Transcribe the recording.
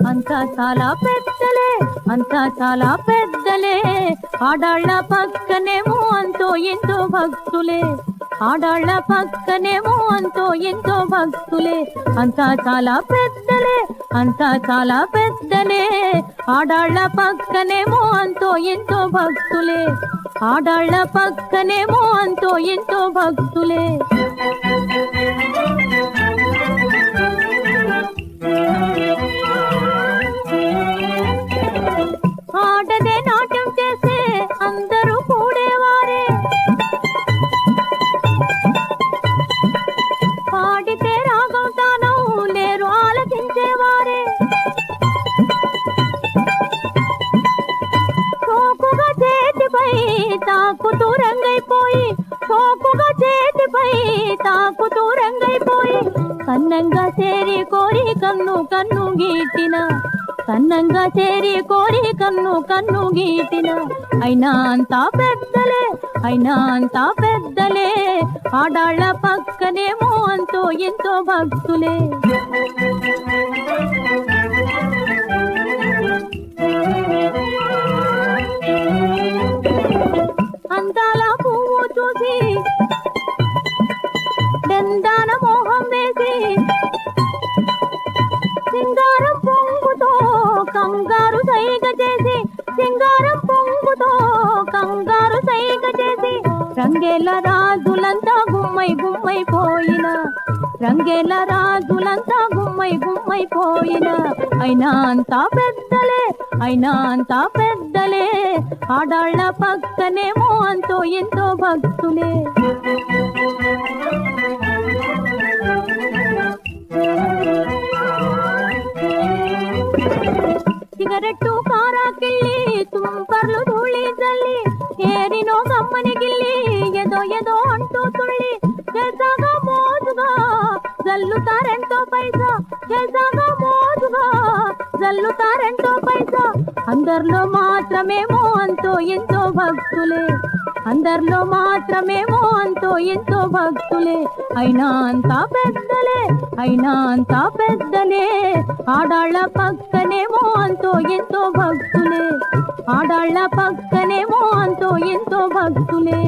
అంతా చాలా పెద్దలే, అంతా చాలా పెద్దలే, ఆడాళ్ళ పక్కనేమో అంతో ఎంతో భక్తులే, ఆడాళ్ళ పక్కనేమో అంతో ఎంతో భక్తులే. అంతా చాలా పెద్దలే, అంతా చాలా పెద్దలే, ఆడాళ్ళ పక్కనేమో అంతో ఎంతో భక్తులే, ఆడాళ్ళ పక్కనేమో అంతో ఎంతో భక్తులే. ఆడదే నాట్యం చేసే అందరూ కూడేవారే, పాడితే రాగం తానం లేరు ఆలకించేవారే, సోకుగా చేతిపై తాకుతూ రంగైపోయి, సోకుగా చేతిపై తాకుతూ రంగైపోయి, కన్నంగా చేరి కోరి కన్ను కన్ను గీటిన, కన్నంగా చేరి కోరి కన్ను కన్ను గీటిన. అయినా అంతా పెద్దలే, అయినా అంతా పెద్దలే, ఆడాళ్ళ పక్కనేమో అంతో ఎంతో భక్తులే. అందాల పువ్వు చూసి దందాన మోహం వేసి, సింగారం పొంగుతో కంగారు సైగ చేసి, సింగారం పొంగుతో కంగారు సైగ చేసి, రంగేల రాజులంతా గుమ్మై గుమ్మై పోయిన, రంగేల రాజులంతా గుమ్మై గుమ్మై పోయిన. అయినా అంతా పెద్దలే, అయినా అంతా పెద్దలే, ఆడాళ్ళ పక్కనేమో అంతో ఎంతో భక్తులే. సిగరెట్టు కారాకిళ్ళి తుంపర్లు ధూళి జల్లి, ఏరినో కమ్మని గిల్లి ఏదో ఏదో అంటూ తుళ్ళి, చేసాగా మోజుగా జల్లుతారెంతో పైసా, చేసాగా మోజుగా జల్లుతారెంతో పైసా. అందరిలో మాత్రమేమో అంతో ఎంతో భక్తులే, అందరిలో మాత్రమేమో అంతో ఎంతో భక్తులే. అయినా అంతా పెద్దలే, అయినా అంతా పెద్దలే, ఆడాళ్ళ పక్కనేమో అంతో ఎంతో భక్తులే, ఆడాళ్ళ పక్కనేమో అంతో ఎంతో భక్తులే.